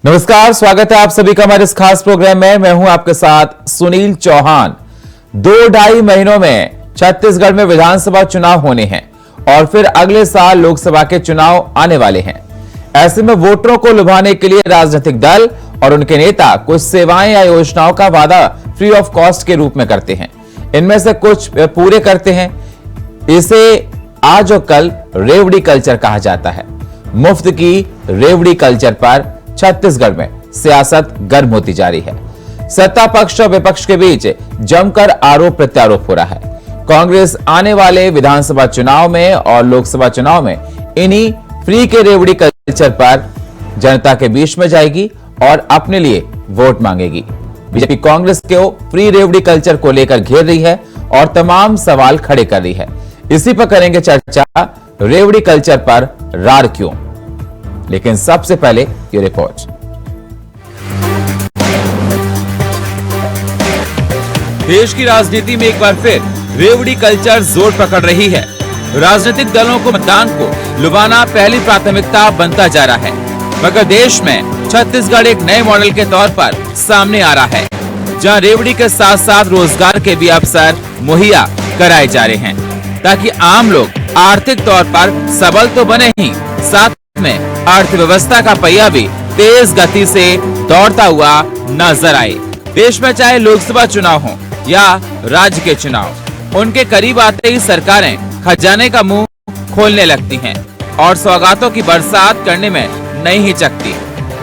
नमस्कार, स्वागत है आप सभी का हमारे इस खास प्रोग्राम में। मैं हूं आपके साथ सुनील चौहान। 2-2.5 महीनों में छत्तीसगढ़ में विधानसभा चुनाव होने हैं और फिर अगले साल लोकसभा के चुनाव आने वाले हैं। ऐसे में वोटरों को लुभाने के लिए राजनीतिक दल और उनके नेता कुछ सेवाएं या योजनाओं का वादा फ्री ऑफ कॉस्ट के रूप में करते हैं। इनमें से कुछ पूरे करते हैं। इसे आज और कल रेवड़ी कल्चर कहा जाता है। मुफ्त की रेवड़ी कल्चर पर छत्तीसगढ़ में सियासत गर्म होती जा रही है। सत्ता पक्ष और विपक्ष के बीच जमकर आरोप प्रत्यारोप हो रहा है। कांग्रेस आने वाले विधानसभा चुनाव में और लोकसभा चुनाव में इन्हीं फ्री के रेवड़ी कल्चर पर जनता के बीच में जाएगी और अपने लिए वोट मांगेगी। बीजेपी कांग्रेस को फ्री रेवड़ी कल्चर को लेकर घेर रही है और तमाम सवाल खड़े कर रही है। इसी पर करेंगे चर्चा, रेवड़ी कल्चर पर रार क्यों। लेकिन सबसे पहले ये रिपोर्ट। देश की राजनीति में एक बार फिर रेवड़ी कल्चर जोर पकड़ रही है। राजनीतिक दलों को मतदान को लुभाना पहली प्राथमिकता बनता जा रहा है, मगर देश में छत्तीसगढ़ एक नए मॉडल के तौर पर सामने आ रहा है, जहां रेवड़ी के साथ साथ रोजगार के भी अवसर मुहैया कराए जा रहे हैं, ताकि आम लोग आर्थिक तौर पर सबल तो बने ही साथ में अर्थव्यवस्था का पहिया भी तेज गति से दौड़ता हुआ नजर आए। देश में चाहे लोकसभा चुनाव हो या राज्य के चुनाव, उनके करीब आते ही सरकारें खजाने का मुंह खोलने लगती हैं और सौगातों की बरसात करने में नहीं हिचकती।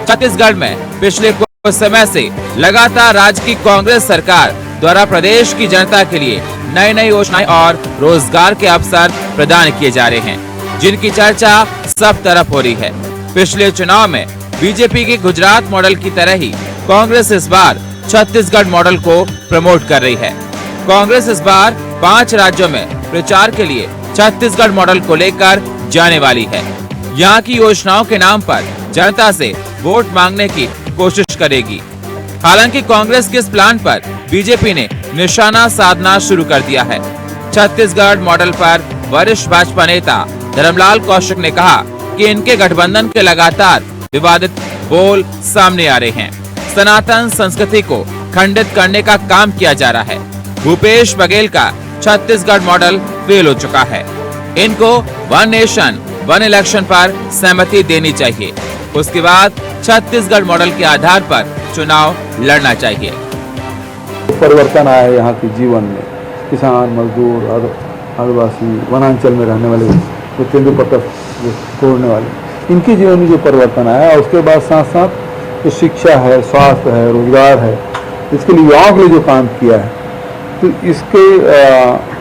छत्तीसगढ़ में पिछले कुछ समय से लगातार राज्य की कांग्रेस सरकार द्वारा प्रदेश की जनता के लिए नई नई योजनाएं और रोजगार के अवसर प्रदान किए जा रहे हैं, जिनकी चर्चा सब तरफ हो रही है। पिछले चुनाव में बीजेपी के गुजरात मॉडल की तरह ही कांग्रेस इस बार छत्तीसगढ़ मॉडल को प्रमोट कर रही है। कांग्रेस इस बार 5 राज्यों में प्रचार के लिए छत्तीसगढ़ मॉडल को लेकर जाने वाली है। यहाँ की योजनाओं के नाम पर जनता से वोट मांगने की कोशिश करेगी। हालांकि कांग्रेस के इस प्लान पर बीजेपी ने निशाना साधना शुरू कर दिया है। छत्तीसगढ़ मॉडल पर वरिष्ठ भाजपा नेता धर्मलाल कौशिक ने कहा कि इनके गठबंधन के लगातार विवादित बोल सामने आ रहे हैं। सनातन संस्कृति को खंडित करने का काम किया जा रहा है। भूपेश बघेल का छत्तीसगढ़ मॉडल फेल हो चुका है। इनको वन नेशन वन इलेक्शन पर सहमति देनी चाहिए। उसके बाद छत्तीसगढ़ मॉडल के आधार पर चुनाव लड़ना चाहिए। परिवर्तन आया है यहाँ के जीवन में। किसान, मजदूर, आदिवासी, वनांचल में रहने वाले, जो तेंदुपत्ता तोड़ने वाले, इनके जीवन में जो परिवर्तन आया, उसके बाद साथ साथ जो शिक्षा है, स्वास्थ्य है, रोजगार है, इसके लिए युवाओं के लिए जो काम किया है, तो इसके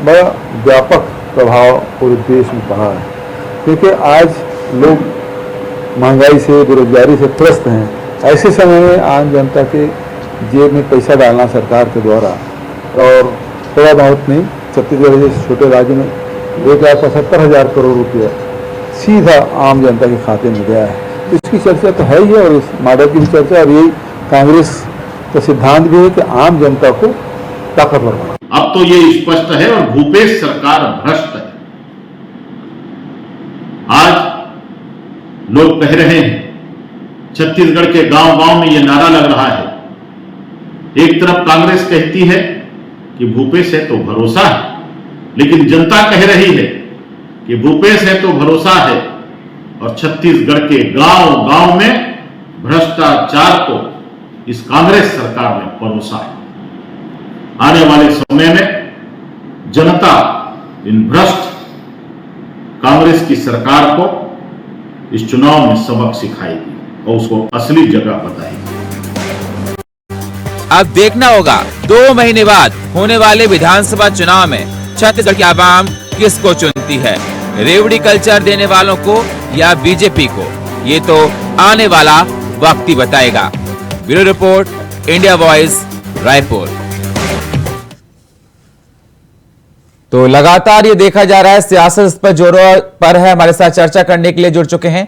बड़ा व्यापक प्रभाव पूरे देश में पड़ा है। क्योंकि आज लोग महंगाई से, बेरोजगारी से त्रस्त हैं। ऐसे समय में आम जनता के जेब में पैसा डालना सरकार के द्वारा, और थोड़ा बहुत नहीं, छत्तीसगढ़ जैसे छोटे राज्य में 1,75,000 करोड़ रुपया सीधा आम जनता के खाते में गया है। इसकी चर्चा तो है ही है, और इस मॉडल की भी चर्चा, और यही कांग्रेस का सिद्धांत भी है कि आम जनता को ताकतवर बनाना। अब तो ये स्पष्ट है और भूपेश सरकार भ्रष्ट है। आज लोग कह रहे हैं, छत्तीसगढ़ के गांव-गांव में ये नारा लग रहा है। एक तरफ कांग्रेस कहती है कि भूपेश है तो भरोसा है, लेकिन जनता कह रही है कि भूपेश है तो भरोसा है, और छत्तीसगढ़ के गांव-गांव में भ्रष्टाचार को इस कांग्रेस सरकार ने परोसा है। आने वाले समय में जनता इन भ्रष्ट कांग्रेस की सरकार को इस चुनाव में सबक सिखाएगी और उसको असली जगह बताएगी। अब देखना होगा 2 महीने बाद होने वाले विधानसभा चुनाव में छत्तीसगढ़ की आवाम किसको चुनती है, रेवड़ी कल्चर देने वालों को या बीजेपी को। ये तो आने वाला वक्त ही बताएगा। Bureau report, India voice, Raipur. तो लगातार ये देखा जा रहा है, सियासत इस पर जोरों पर है। हमारे साथ चर्चा करने के लिए जुड़ चुके हैं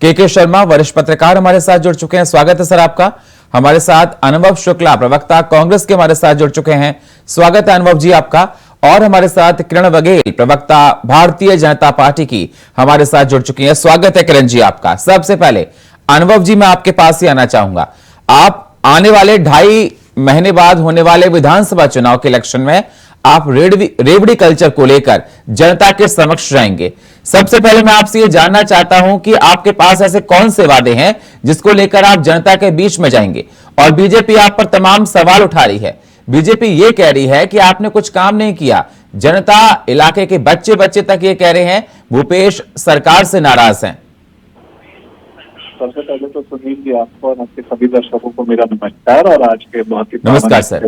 के शर्मा, वरिष्ठ पत्रकार हमारे साथ जुड़ चुके हैं। स्वागत है सर आपका। हमारे साथ अनुभव शुक्ला, प्रवक्ता कांग्रेस के, हमारे साथ जुड़ चुके हैं। स्वागत है अनुभव जी आपका। और हमारे साथ किरण बघेल, प्रवक्ता भारतीय जनता पार्टी की, हमारे साथ जुड़ चुकी हैं। स्वागत है किरण जी आपका। सबसे पहले अनुभव जी, मैं आपके पास ही आना चाहूंगा। आप आने वाले 2.5 महीने बाद होने वाले विधानसभा चुनाव के इलेक्शन में आप रेवड़ी कल्चर को लेकर जनता के समक्ष जाएंगे। सबसे पहले मैं आपसे ये जानना चाहता हूं कि आपके पास ऐसे कौन से वादे हैं जिसको लेकर आप जनता के बीच में जाएंगे। और बीजेपी आप पर तमाम सवाल उठा रही है। बीजेपी ये कह रही है कि आपने कुछ काम नहीं किया। जनता, इलाके के बच्चे बच्चे तक ये कह रहे हैं भूपेश सरकार से नाराज हैं। सबसे पहले तो सुनील जी, आपको और आपके सभी दर्शकों को मेरा नमस्कार। और आज के बहुत ही नमस्कार सर।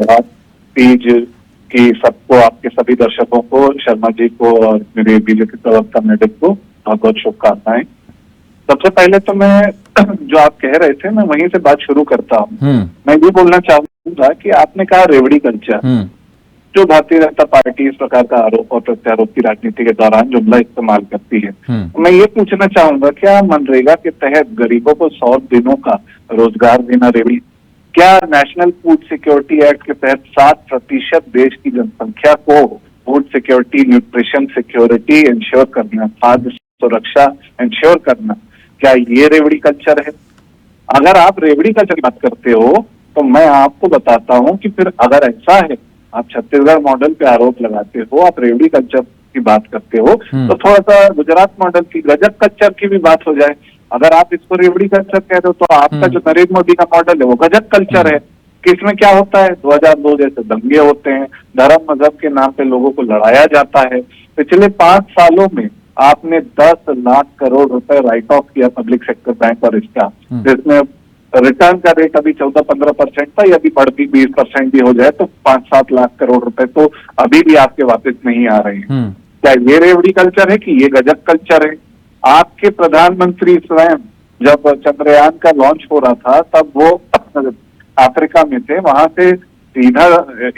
तीज की सबको, आपके सभी दर्शकों को, शर्मा जी को और मेरे बीजेपी प्रवक्ता मेडल को बहुत बहुत शुभकामनाएं। सबसे पहले तो मैं जो आप कह रहे थे, मैं वहीं से बात शुरू करता हूँ। मैं ये बोलना चाहूंगा कि आपने कहा रेवड़ी कल्चर, जो भारतीय जनता पार्टी इस प्रकार का आरोप और प्रत्यारोप की राजनीति के दौरान जुमला इस्तेमाल करती है। मैं ये पूछना चाहूंगा, क्या मनरेगा के तहत गरीबों को 100 दिनों का रोजगार देना रेवड़ी? क्या नेशनल फूड सिक्योरिटी एक्ट के तहत 7% देश की जनसंख्या को food security, nutrition security ensure करना, खाद्य सुरक्षा इंश्योर करना, क्या ये रेवड़ी कल्चर है? अगर आप रेवड़ी कल्चर की बात करते हो तो मैं आपको बताता हूं कि फिर अगर ऐसा है, आप छत्तीसगढ़ मॉडल पे आरोप लगाते हो, आप रेवड़ी कल्चर की बात करते हो, तो थोड़ा सा गुजरात मॉडल की, गजक कल्चर की भी बात हो जाए। अगर आप इसको रेवड़ी कल्चर कह रहे हो तो आपका जो नरेंद्र मोदी का मॉडल है वो गजक कल्चर है कि इसमें क्या होता है, 2002 जैसे दंगे होते हैं, धर्म मजहब के नाम पे लोगों को लड़ाया जाता है। पिछले 5 सालों में आपने 10 लाख करोड़ रुपए राइट ऑफ किया पब्लिक सेक्टर बैंक और इसका, जिसमें रिटर्न का रेट अभी 14-15% था, यदि बढ़ भी 20% भी हो जाए तो 5-7 लाख करोड़ रुपए तो अभी भी आपके वापस नहीं आ रहे हैं। क्या ये रेवड़ी कल्चर है कि ये गजक कल्चर है? आपके प्रधानमंत्री स्वयं जब चंद्रयान का लॉन्च हो रहा था तब वो अफ्रीका में थे, वहां से सीधा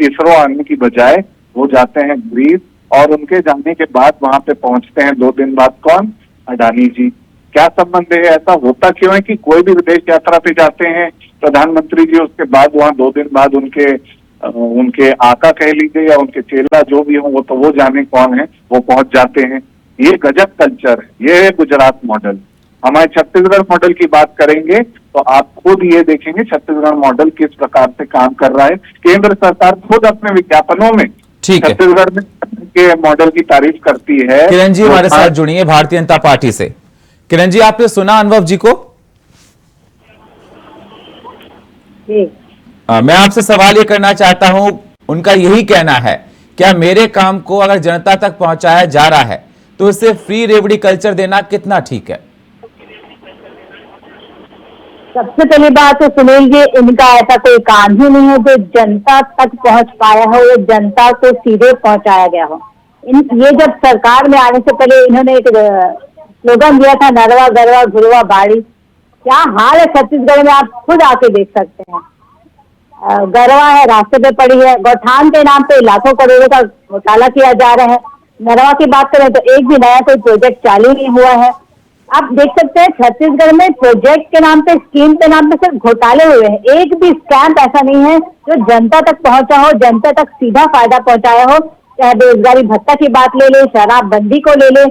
इसरो आने की बजाय वो जाते हैं ग्रीस, और उनके जाने के बाद वहां पे पहुंचते हैं 2 दिन बाद कौन? अडानी जी। क्या संबंध है? ऐसा होता क्यों है कि कोई भी विदेश यात्रा पे जाते हैं प्रधानमंत्री जी, उसके बाद वहां 2 दिन बाद उनके आका कह लीजिए या उनके चेला जो भी हो, वो तो वो जाने कौन है, वो पहुंच जाते हैं। ये गजब कल्चर है, ये है गुजरात मॉडल। हमारे छत्तीसगढ़ मॉडल की बात करेंगे तो आप खुद ये देखेंगे छत्तीसगढ़ मॉडल किस प्रकार से काम कर रहा है। केंद्र सरकार खुद अपने विज्ञापनों में छत्तीसगढ़ में के मॉडल की तारीफ करती है। किरण जी हमारे साथ जुड़िए भारतीय जनता पार्टी से। किरण जी, आपने सुना अनुभव जी को? मैं आपसे सवाल ये करना चाहता हूं, उनका यही कहना है, क्या मेरे काम को अगर जनता तक पहुंचाया जा रहा है तो इससे फ्री रेवड़ी कल्चर देना कितना ठीक है? सबसे पहली बात तो सुनील जी, इनका ऐसा कोई काम ही नहीं है जो जनता तक पहुंच पाया हो, वो जनता को सीधे पहुंचाया गया हो। ये जब सरकार में आने से पहले इन्होंने एक स्लोगन दिया था, नरवा गरवा घुरवा बाड़ी। क्या हाल है छत्तीसगढ़ में, आप खुद आके देख सकते हैं। गरवा है, रास्ते पे पड़ी है, गौठान के नाम पे लाखों करोड़ों का घोटाला किया जा रहा है। नरवा की बात करें तो एक भी नया कोई प्रोजेक्ट चालू नहीं हुआ है। आप देख सकते हैं छत्तीसगढ़ में प्रोजेक्ट के नाम पे, स्कीम के नाम पे सिर्फ घोटाले हुए हैं। एक भी स्कैम ऐसा नहीं है जो जनता तक पहुंचा हो, जनता तक सीधा फायदा पहुंचाया हो। चाहे बेरोजगारी भत्ता की बात ले ले, शराबबंदी को ले ले,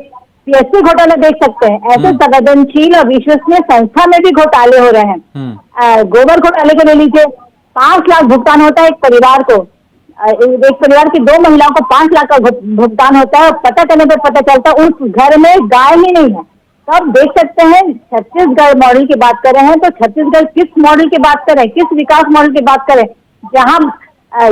पीएससी घोटाला देख सकते हैं। ऐसे संवेदनशील और विश्वसनीय संस्था में भी घोटाले हो रहे हैं। गोबर घोटाले को ले लीजिए, 5 लाख भुगतान होता है एक परिवार को। एक परिवार की 2 महिलाओं को 5 लाख का भुगतान होता है। पता करने पर पता चलता है उस घर में गाय ही नहीं है। तो आप देख सकते हैं छत्तीसगढ़ मॉडल की बात कर रहे हैं तो छत्तीसगढ़ किस मॉडल की बात करें, किस विकास मॉडल की बात करें, जहां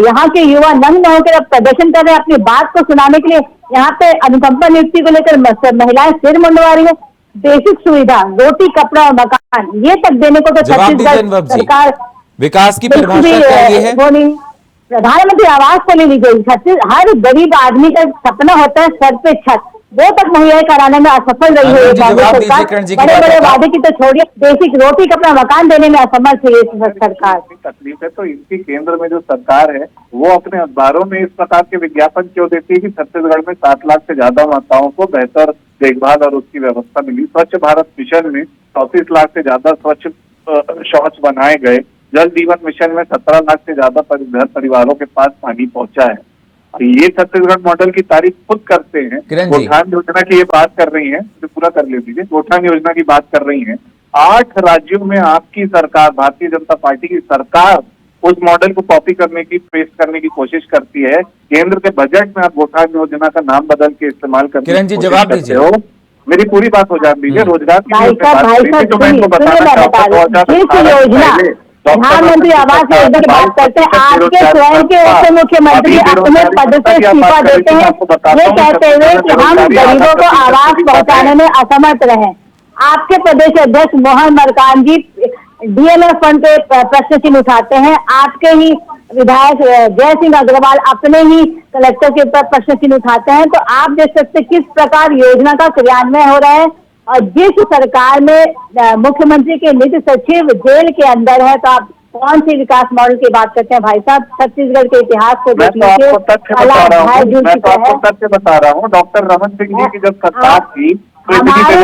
यहाँ के युवा नंग होकर प्रदर्शन कर रहे हैं अपनी बात को सुनाने के लिए। यहाँ पे अनुकंपा नियुक्ति को लेकर महिलाएं सिर मुंडवा रही है। बेसिक सुविधा, रोटी, कपड़ा और मकान, ये तक देने को तो छत्तीसगढ़ सरकार, विकास की परिभाषा क्या है? वो नहीं, प्रधानमंत्री आवास को ले लीजिए। हर गरीब आदमी का सपना होता है सर पे छत, वो तक मुहैया कराने में असफल रही है कांग्रेस सरकार। बड़े बड़े वादे की तो छोड़िए, बेसिक रोटी, कपड़ा, मकान देने में असमर्थ है ये सरकार। तकलीफ है तो इनकी केंद्र में जो सरकार है वो अपने अखबारों में इस प्रकार के विज्ञापन क्यों देती है कि छत्तीसगढ़ में 7 लाख से ज्यादा माताओं को बेहतर देखभाल और उसकी व्यवस्था मिली। स्वच्छ भारत मिशन में 34 लाख से ज्यादा स्वच्छ शौच बनाए गए। जल जीवन मिशन में 17 लाख से ज्यादा परिवारों के पास पानी पहुंचा है। ये छत्तीसगढ़ मॉडल की तारीफ खुद करते हैं। गोठान योजना की ये बात कर रही हैं, तो पूरा कर ले दीजिए। गोठान योजना की बात कर रही हैं। 8 राज्यों में आपकी सरकार, भारतीय जनता पार्टी की सरकार, उस मॉडल को कॉपी करने की, पेश करने की कोशिश करती है। केंद्र के बजट में आप गोठान योजना का नाम बदल के इस्तेमाल करने किरण जी, जवाब दीजिए। हो। मेरी पूरी बात हो जाने दीजिए। रोजगार की भाई साहब, तो मैं इनको बताना चाहता हूँ, जिस योजना प्रधानमंत्री आवास योजना की बात करते हैं, आपके स्वयं के उप मुख्यमंत्री अपने पद से इस्तीफा देते हैं, ये कहते हुए कि हम गरीबों को आवास पहुंचाने में असमर्थ रहे। आपके प्रदेश अध्यक्ष मोहन मरकाम जी डीएमएफ फंड पे प्रश्न चिन्ह उठाते हैं। आपके ही विधायक जय सिंह अग्रवाल अपने ही कलेक्टर के ऊपर प्रश्न चिन्ह उठाते हैं। तो आप देख सकते किस प्रकार योजना का क्रियान्वयन हो रहा है। और जिस सरकार में मुख्यमंत्री के निजी सचिव जेल के अंदर है, तो आप कौन सी विकास मॉडल की बात करते हैं भाई साहब? छत्तीसगढ़ के इतिहास को देख लीजिए। मैं तो आपको तथ्य बता रहा हूँ। डॉक्टर रमन सिंह जी की जब सरकार थी, हमारे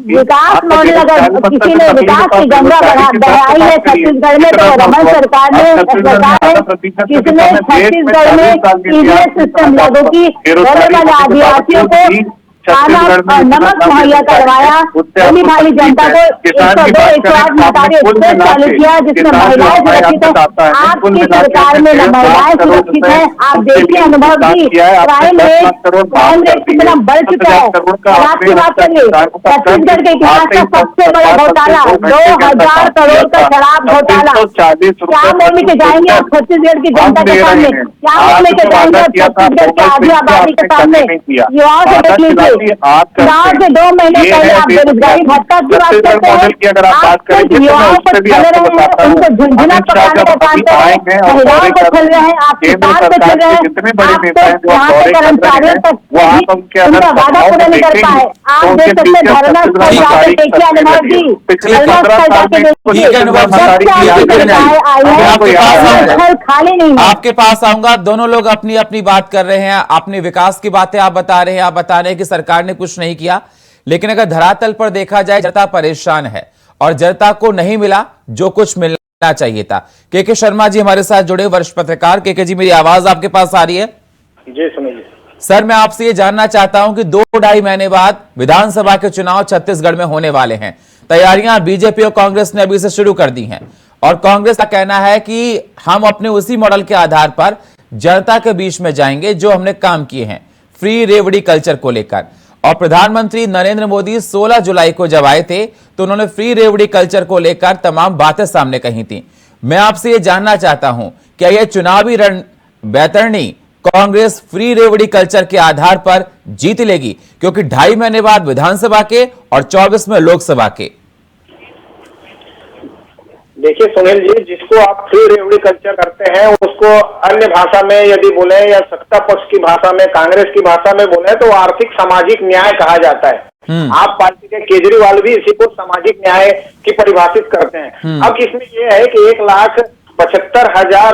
विकास मॉडल, अगर किसी ने विकास की गंगा बहाई है छत्तीसगढ़ में, तो रमन सरकार ने सरकार है जिसने छत्तीसगढ़ में ईवीएस सिस्टम लागू की, रहने वाले आदिवासियों को खाना और नमक मुहैया करवाया, भोली भाली जनता को 102 108 मतारी एक्सप्रेस चालू किया, जिसमें महिलाएं सुरक्षित है। आपकी सरकार में महिलाएं सुरक्षित है। आप देखिए अनुभव भी, क्राइम रेट कितना बढ़ चुका है। और आपकी बात करिए छत्तीसगढ़ के इतिहास का सबसे बड़ा घोटाला 2000 करोड़ का शराब घोटाला। क्या बोल के जाएंगे आप छत्तीसगढ़ की जनता के सामने? क्या बोल के जाएंगे आप छत्तीसगढ़ के आधी आबादी के सामने? युवाओं से देख लीजिए, चुनाव से 2 महीने पहले आप बेरोजगारी भत्ता की बात करते हैं। आप युवाओं को छल रहे हैं, उनको झुंझुना पकाने का काम कर रहे हैं, महिलाओं को छल रहे हैं, आप किसान को छल रहे हैं, आप यहाँ के कर्मचारियों तक उनका वादा पूरा नहीं कर पाए। आप देख सकते धरना स्थल जाकर देखिए अनुभव जी, धरना स्थल जाके देखिए, खाली नहीं है। आपके पास आऊंगा। दोनों लोग अपनी अपनी बात कर रहे हैं, अपनी विकास की बातें आप बता रहे हैं, आप बता रहे हैं कि सरकार ने कुछ नहीं किया। लेकिन अगर धरातल पर देखा जाए, जनता परेशान है और जनता को नहीं मिला जो कुछ मिलना चाहिए था। के शर्मा जी हमारे साथ जुड़े, वरिष्ठ पत्रकार। के जी, मेरी आवाज आपके पास आ रही है? जी सुनिए सर, मैं आपसे ये जानना चाहता हूं कि 2-2.5 महीने बाद विधानसभा के चुनाव छत्तीसगढ़ में होने वाले हैं। तैयारियां बीजेपी और कांग्रेस ने अभी से शुरू कर दी हैं और कांग्रेस का कहना है कि हम अपने उसी मॉडल के आधार पर जनता के बीच में जाएंगे जो हमने काम किए हैं फ्री रेवड़ी कल्चर को लेकर। और प्रधानमंत्री नरेंद्र मोदी 16 जुलाई को जब आए थे तो उन्होंने फ्री रेवड़ी कल्चर को लेकर तमाम बातें सामने कही थी। मैं आपसे ये जानना चाहता हूं, क्या यह चुनावी रण बैतरणी कांग्रेस फ्री रेवड़ी कल्चर के आधार पर जीत लेगी? क्योंकि 2.5 महीने बाद विधानसभा के और 24 में लोकसभा के। देखिए सुनील जी, जिसको आप फ्री रेवड़ी कल्चर करते हैं उसको अन्य भाषा में यदि बोले या सत्ता पक्ष की भाषा में, कांग्रेस की भाषा में बोले तो आर्थिक सामाजिक न्याय कहा जाता है। आप पार्टी के केजरीवाल भी इसी को सामाजिक न्याय की परिभाषित करते हैं। अब इसमें यह है कि 1,75,000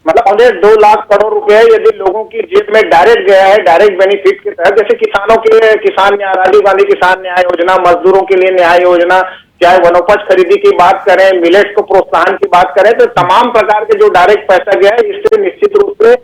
मतलब 2 लाख करोड़ रुपए यदि लोगों की जेब में डायरेक्ट गया है, डायरेक्ट बेनिफिट के तहत, जैसे किसानों के लिए किसान न्याय, राजीव गांधी किसान न्याय योजना, मजदूरों के लिए न्याय योजना, चाहे वनोपज खरीदी की बात करें, मिलेट्स को प्रोत्साहन की बात करें, तो तमाम प्रकार के जो डायरेक्ट पैसा गया है, इससे निश्चित रूप से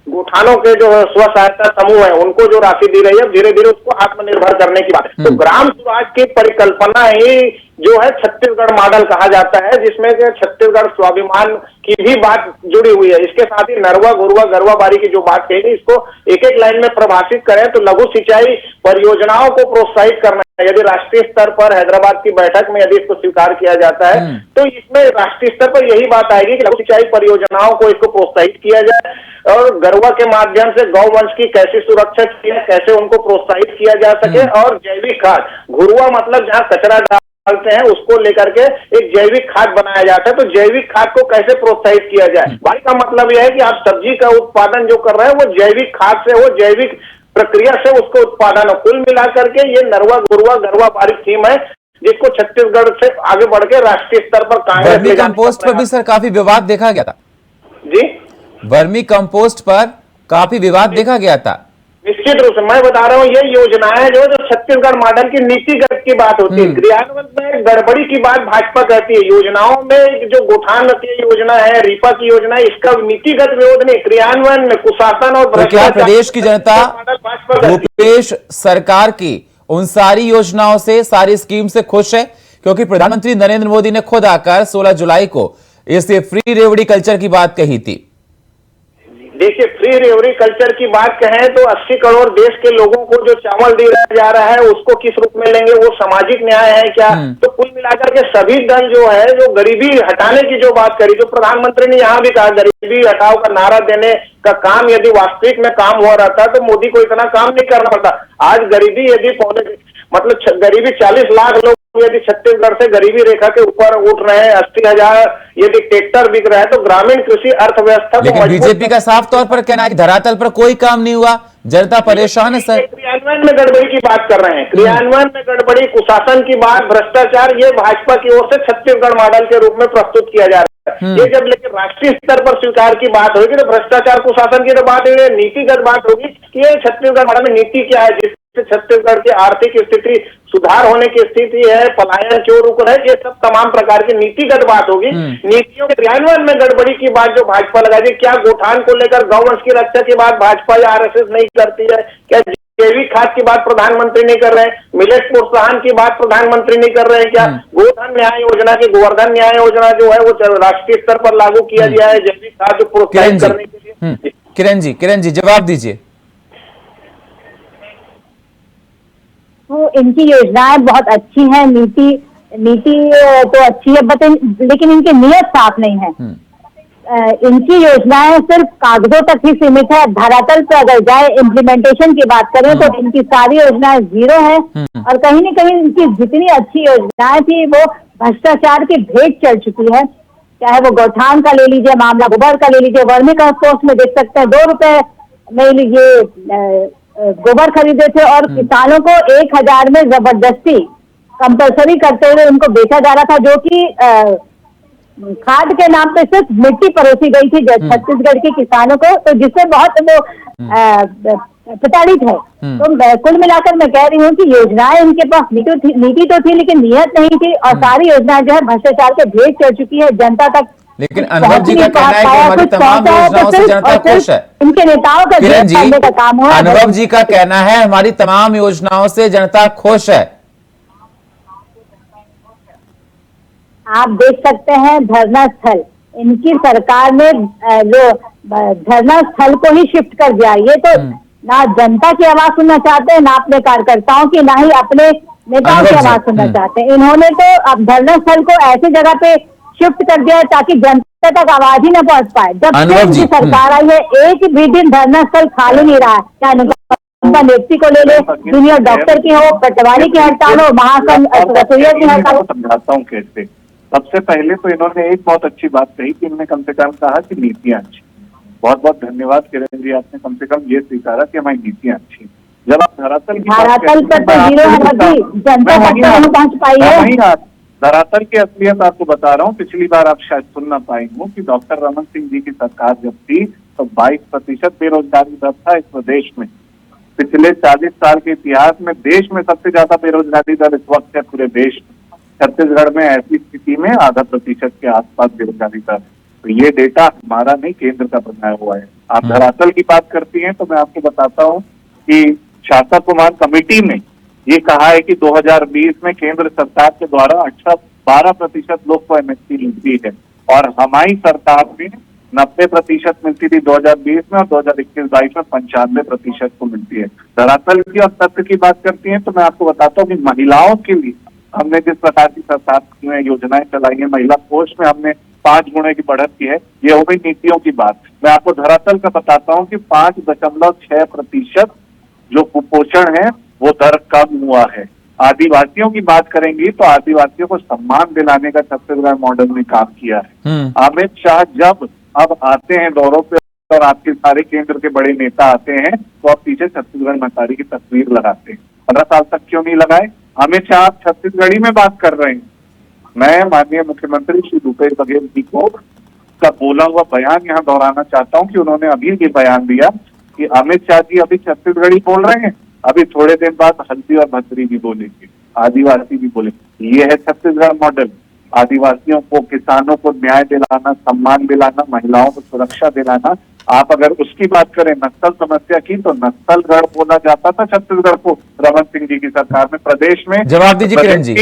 गोठानों के जो स्व सहायता समूह है उनको जो राशि दी रही है, धीरे धीरे उसको आत्मनिर्भर करने की बात। तो ग्राम स्वराज की परिकल्पना ही जो है छत्तीसगढ़ मॉडल कहा जाता है, जिसमें छत्तीसगढ़ स्वाभिमान की भी बात जुड़ी हुई है। इसके साथ ही नरवा गुरुआ गरवा बारी की जो बात कही, इसको एक एक लाइन में परिभाषित करें तो लघु सिंचाई परियोजनाओं को प्रोत्साहित करना है। यदि राष्ट्रीय स्तर पर हैदराबाद की बैठक में यदि इसको स्वीकार किया जाता है तो इसमें राष्ट्रीय स्तर पर यही बात आएगी कि लघु सिंचाई परियोजनाओं को इसको प्रोत्साहित किया जाए और गरवा के माध्यम से गौ वंश की कैसे सुरक्षा की है, कैसे उनको प्रोत्साहित किया जा सके। और जैविक खाद, घुरुआ मतलब जहाँ कचरा डालते हैं उसको लेकर के एक जैविक खाद बनाया जाता है, तो जैविक खाद को कैसे प्रोत्साहित किया जाए। भाई का मतलब यह है कि आप सब्जी का उत्पादन जो कर रहे हैं वो जैविक खाद से हो, जैविक प्रक्रिया से उसको उत्पादन हो। कुल मिलाकर के ये नरवा गुरुआ गरवा बारिश थीम है जिसको छत्तीसगढ़ से आगे बढ़ के राष्ट्रीय स्तर पर कांग्रेस वर्मी कंपोस्ट पर भी सर काफी विवाद देखा गया था जी। वर्मी कंपोस्ट पर काफी विवाद देखा गया था। निश्चित रूप से मैं बता रहा हूँ, ये योजनाएं जो छत्तीसगढ़ मॉडल की नीतिगत की बात होती है, क्रियान्वयन में गड़बड़ी की बात भाजपा कहती है। योजनाओं में जो गोठान योजना है, रीपा की योजना है, इसका नीतिगत विरोध नहीं, क्रियान्वयन में कुशासन और तो क्या प्रदेश की जनता भूपेश सरकार की उन सारी योजनाओं से, सारी स्कीम से खुश है? क्योंकि प्रधानमंत्री नरेंद्र मोदी ने खुद आकर 16 जुलाई को इस फ्री रेवड़ी कल्चर की बात कही थी। देखिए, फ्री रेवड़ी कल्चर की बात कहें तो 80 करोड़ देश के लोगों को जो चावल दिया जा रहा है उसको किस रूप में लेंगे, वो सामाजिक न्याय है क्या? तो कुल मिलाकर के सभी दल जो है, जो गरीबी हटाने की जो बात करी, जो प्रधानमंत्री ने यहाँ भी कहा गरीबी हटाओ का नारा देने का काम यदि वास्तविक में काम हो रहा था तो मोदी को इतना काम नहीं करना पड़ता। आज गरीबी यदि गरीबी 40 लाख लोग यदि छत्तीसगढ़ से गरीबी रेखा के ऊपर उठ रहे हैं, 80,000 यदि ट्रैक्टर बिक रहा है, तो ग्रामीण कृषि अर्थव्यवस्था लेकिन बीजेपी का साफ तौर पर कहना है कि धरातल पर कोई काम नहीं हुआ, जनता परेशान है सर। क्रियान्वयन में गड़बड़ी की बात कर रहे हैं, क्रियान्वयन में गड़बड़ी, कुशासन की बात, भ्रष्टाचार, ये भाजपा की ओर से छत्तीसगढ़ मॉडल के रूप में प्रस्तुत किया जा रहा है। ये जब लेकिन राष्ट्रीय स्तर पर स्वीकार की बात होगी तो भ्रष्टाचार कुशासन की तो बात है, नीतिगत बात होगी कि ये छत्तीसगढ़ मॉडल में नीति क्या है जिससे छत्तीसगढ़ की आर्थिक स्थिति सुधार होने की स्थिति है, पलायन क्यों रुक रहा है, ये सब तमाम प्रकार की नीतिगत बात होगी। नीतियों के क्रियान्वयन में गड़बड़ी की बात जो भाजपा लगा दी, क्या गोठान को लेकर गौवंश की रक्षा की बात भाजपा या आरएसएस नहीं करती है? क्या जैविक खाद की बात प्रधानमंत्री नहीं कर रहे हैं? मिलेट प्रोत्साहन की बात प्रधानमंत्री नहीं कर रहे हैं क्या? गोधन न्याय योजना की, गोवर्धन न्याय योजना जो है वो राष्ट्रीय स्तर पर लागू किया गया है जैविक खाद प्रोत्साहित करने के लिए। किरण जी जवाब दीजिए। तो इनकी योजनाएं बहुत अच्छी हैं, नीति तो अच्छी है, लेकिन इनकी नीयत साफ नहीं है। इनकी योजनाएं सिर्फ कागजों तक ही सीमित है, धरातल पर अगर जाए इम्प्लीमेंटेशन की बात करें तो इनकी सारी योजनाएं जीरो है। और कहीं न कहीं इनकी जितनी अच्छी योजनाएं थी वो भ्रष्टाचार की भेंट चढ़ चुकी है। चाहे वो गौठान का ले लीजिए मामला, गोबर का ले लीजिए, वर्मी कंपोस्ट में देख सकते हैं 2 रुपए में लीजिए गोबर खरीदे थे और किसानों को 1000 में जबरदस्ती कंपलसरी करते हुए उनको बेचा जा रहा था, जो कि खाद के नाम पे सिर्फ मिट्टी परोसी गई थी छत्तीसगढ़ के किसानों को, तो जिससे बहुत वो प्रताड़ित है। तो कुल मिलाकर मैं कह रही हूँ कि योजनाएं इनके पास नीति तो थी लेकिन नियत नहीं थी, और सारी योजनाएं जो है भ्रष्टाचार के भेंट चढ़ चुकी है, जनता तक। लेकिन अनुभव जी का कहना है कि हमारी तमाम योजनाओं से जनता खुश है। इनके नेताओं का करने का काम हुआ। अनुभव जी का कहना है हमारी तमाम योजनाओं से जनता खुश है। आप देख सकते हैं धरना स्थल, इनकी सरकार ने जो धरना स्थल को ही शिफ्ट कर दिया। ये तो ना जनता की आवाज सुनना चाहते हैं, ना अपने कार्यकर्ताओं की, ना ही अपने नेताओं की आवाज सुनना चाहते हैं। इन्होंने तो अब धरना स्थल को ऐसी जगह पे शिफ्ट कर दिया है ताकि जनता तक आवाज ही न पहुंच पाए। जब से इनकी सरकार आई है एक भी दिन धरना स्थल खाली नहीं रहा है, चाहे नेत्री को ले ले, जूनियर डॉक्टर की हो, पटवारी की हड़ताल हो, महासंघ रसोइयों की हड़ताल हो। समझाता हूँ कैसे। सबसे पहले तो इन्होंने एक बहुत अच्छी बात कही कि इन्होंने कम से कम कहा कि नीतियां अच्छी। बहुत बहुत धन्यवाद किरण जी, आपने कम से कम ये स्वीकारा कि हमारी नीतियां अच्छी। जब आप धरातल पर तो जीरो है, जनता तक नहीं पहुंच पाई है। धरातल की असलियत आपको बता रहा हूँ। पिछली बार आप शायद सुन ना पाई हूँ कि डॉक्टर रमन सिंह जी की सरकार जब थी तो 22% बेरोजगारी दर था इस प्रदेश में। पिछले 40 साल के इतिहास में देश में सबसे ज्यादा बेरोजगारी दर इस वक्त है पूरे देश में। छत्तीसगढ़ में ऐसी स्थिति में 0.5% के आसपास बेरोजगारी दर। तो ये डेटा हमारा नहीं, केंद्र का बनाया हुआ है। आप धरातल की बात करती हैं तो मैं आपको बताता हूँ कि शासक कुमार कमेटी में ये कहा है कि 2020 में केंद्र सरकार के द्वारा 12% लोग को एमएसपी मिलती है और हमारी सरकार में 90% मिलती थी 2020 में, और 2021-22 में 95% को मिलती है। धरातल की और तथ्य की बात करती हैं तो मैं आपको बताता हूँ कि महिलाओं के लिए हमने जिस प्रकार की सरकार में योजनाएं चलाई है, महिला कोष में हमने 5 गुणे की बढ़त की है। ये हो गई नीतियों की बात। मैं आपको धरातल का बताता हूँ कि 5.6% जो कुपोषण है वो दर कम हुआ है। आदिवासियों की बात करेंगी तो आदिवासियों को सम्मान दिलाने का छत्तीसगढ़ मॉडल ने काम किया है। अमित शाह जब अब आते हैं दौरों पे और आपके सारे केंद्र के बड़े नेता आते हैं तो आप पीछे छत्तीसगढ़ महतारी की तस्वीर लगाते हैं। 15 साल तक क्यों नहीं लगाए? अमित शाह आप छत्तीसगढ़ी में बात कर रहे हैं। मैं माननीय मुख्यमंत्री श्री भूपेश बघेल जी को का बोला हुआ बयान यहाँ दोहराना चाहता हूँ कि उन्होंने अभी ये बयान दिया कि अमित शाह जी अभी छत्तीसगढ़ी बोल रहे हैं, अभी थोड़े दिन बाद हल्दी और भद्री भी बोलेंगे, आदिवासी भी बोलेंगे। ये है छत्तीसगढ़ मॉडल। आदिवासियों को, किसानों को न्याय दिलाना, सम्मान दिलाना, महिलाओं को सुरक्षा दिलाना। आप अगर उसकी बात करें नक्सल समस्या की तो नक्सलगढ़ बोला जाता था छत्तीसगढ़ को रमन सिंह जी की सरकार में। प्रदेश में जवाब दीजिए किरण जी।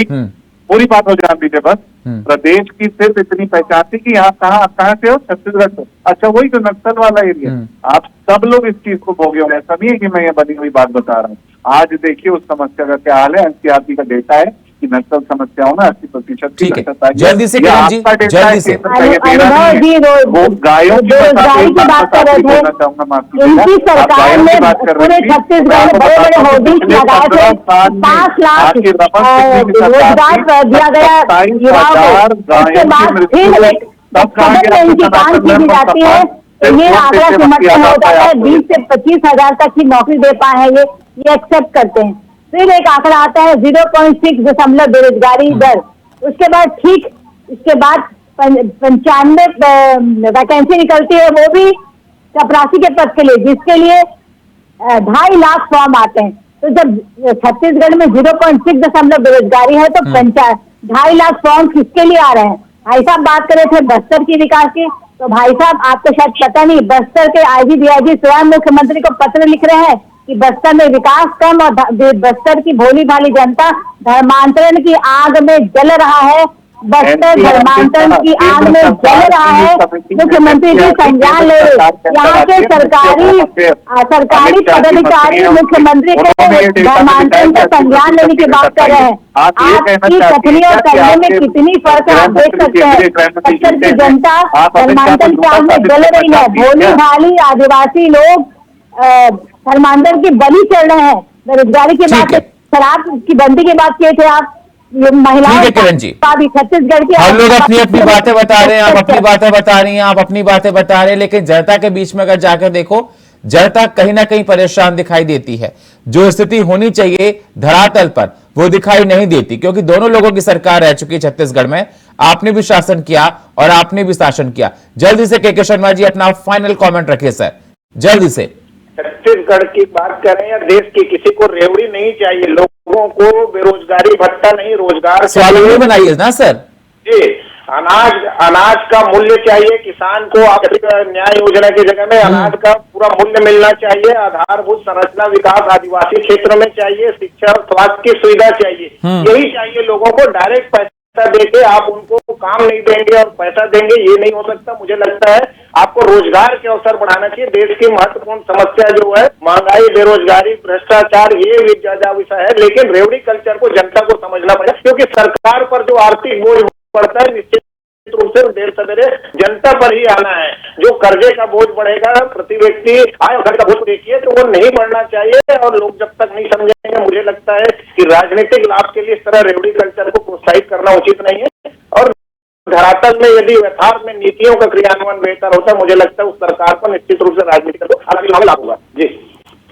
पूरी बात हो जान दीजिए बस। प्रदेश की सिर्फ इतनी पहचान थी कि यहाँ कहाँ से हो, छत्तीसगढ़ से। अच्छा, वही जो नक्सल वाला एरिया, आप सब लोग इस चीज को भोगे होंगे, ऐसा नहीं है कि मैं ये बनी हुई बात बता रहा हूँ। आज देखिए उस समस्या का क्या हाल है। एनसीआरटी का डेटा है कि नक्सल समस्याओं में 80% की है। जल्दी से किरण जी, जल्दी से अनुभव जी गायों बेरोजगारी की बात कर रहे थे। इनकी सरकार ने पूरे छत्तीसगढ़ में बड़े बड़े होर्डिंग्स लगाए थे, 5 लाख रोजगार दिया गया युवाओं को। उसके बाद फिर एक खबर में इनकी कान की जाती है तो ये आंकड़ा सिमटने हो जाता है 20 से 25 हजार तक की नौकरी दे पाए हैं, ये एक्सेप्ट करते हैं। फिर एक आंकड़ा आता है 0.6 बेरोजगारी दर। उसके बाद ठीक इसके बाद 95 वैकेंसी निकलती है, वो भी चपरासी के पद के लिए, जिसके लिए 2.5 लाख फॉर्म आते हैं। तो जब छत्तीसगढ़ में 0.6 बेरोजगारी है तो 2.5 लाख फॉर्म किसके लिए आ रहे हैं? भाई साहब बात कर रहे थे बस्तर की विकास की, तो भाई साहब आपको शायद पता नहीं, बस्तर के आईजी डीआईजी स्वयं मुख्यमंत्री को पत्र लिख रहे हैं कि बस्तर में विकास कम और बस्तर की भोली भाली जनता धर्मांतरण की आग में जल रहा है। बस्तर धर्मांतरण की आग में जल रहा है। मुख्यमंत्री जी संज्ञान ले, यहाँ के सरकारी पदाधिकारी मुख्यमंत्री के धर्मांतरण का संज्ञान लेने की बात कर रहे हैं। आपकी कथनी और करने में कितनी फर्क है आप देख सकते हैं। बस्तर की जनता धर्मांतरण की आग में जल रही है। भोली भाली आदिवासी लोग धर्मांतरण की बलि चढ़ रहे हैं। बेरोजगारी की बात, शराब की बंदी की बात किए थे आप, महिलाओं किरण जी, छत्तीसगढ़ की हम लोग अपनी अपनी बातें बता रहे हैं, आप अपनी बातें बता रही हैं, आप अपनी बातें बता रहे हैं, लेकिन जनता के बीच में अगर जाकर देखो, जनता कहीं ना कहीं परेशान दिखाई देती है। जो स्थिति होनी चाहिए धरातल पर वो दिखाई नहीं देती, क्योंकि दोनों लोगों की सरकार रह चुकी है छत्तीसगढ़ में। आपने भी शासन किया और आपने भी शासन किया। जल्दी से के शर्मा जी अपना फाइनल कॉमेंट रखिए सर, जल्दी से। छत्तीसगढ़ की बात करें या देश की, किसी को रेवड़ी नहीं चाहिए, लोगों को बेरोजगारी भत्ता नहीं, रोजगार स्वावलंबी बनाइए ना सर जी। अनाज का मूल्य चाहिए, किसान को न्याय योजना की जगह में अनाज का पूरा मूल्य मिलना चाहिए। आधारभूत संरचना विकास आदिवासी क्षेत्र में चाहिए, शिक्षा और स्वास्थ्य की सुविधा चाहिए, यही चाहिए लोगों को। डायरेक्ट पैसा देके आप उनको काम नहीं देंगे और पैसा देंगे, ये नहीं हो सकता। मुझे लगता है आपको रोजगार के अवसर बढ़ाना चाहिए। देश की महत्वपूर्ण समस्या जो है महंगाई, बेरोजगारी, भ्रष्टाचार, ये विषय है, लेकिन रेवड़ी कल्चर को जनता को समझना पड़ेगा, क्योंकि सरकार पर जो आर्थिक बोझ पड़ता है निश्चित रूप से देर सवेरे जनता पर ही आना है। जो कर्जे का बोझ बढ़ेगा, प्रति व्यक्ति आय घर का बोझ देखिए, तो वो नहीं बढ़ना चाहिए। और लोग जब तक नहीं समझेंगे, मुझे लगता है कि राजनीतिक लाभ के लिए इस तरह रेवड़ी कल्चर को प्रोत्साहित करना उचित नहीं है। और धरातल में यदि यथार्थ में नीतियों का क्रियान्वयन बेहतर होता है, मुझे लगता है उस सरकार पर निश्चित रूप से राजनीति का लाभ होगा। जी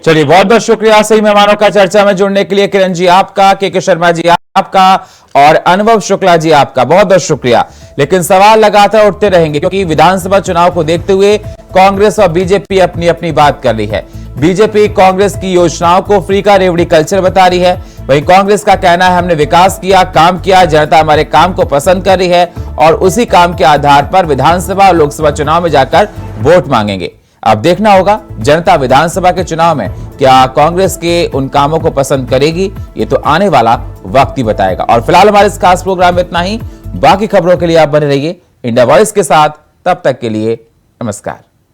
चलिए, बहुत बहुत शुक्रिया सही मेहमानों का चर्चा में जुड़ने के लिए। किरण जी आपका, के शर्मा जी आपका और अनुभव शुक्ला जी आपका बहुत बहुत शुक्रिया। लेकिन सवाल लगातार उठते रहेंगे, क्योंकि विधानसभा चुनाव को देखते हुए कांग्रेस और बीजेपी अपनी अपनी बात कर रही है। बीजेपी कांग्रेस की योजनाओं को फ्री का रेवड़ी कल्चर बता रही है, वहीं कांग्रेस का कहना है हमने विकास किया, काम किया, जनता हमारे काम को पसंद कर रही है और उसी काम के आधार पर विधानसभा और लोकसभा चुनाव में जाकर वोट मांगेंगे। अब देखना होगा जनता विधानसभा के चुनाव में क्या कांग्रेस के उन कामों को पसंद करेगी, ये तो आने वाला वक्त ही बताएगा। और फिलहाल हमारे इस खास प्रोग्राम में इतना ही। बाकी खबरों के लिए आप बने रहिए इंडिया वॉइस के साथ। तब तक के लिए नमस्कार।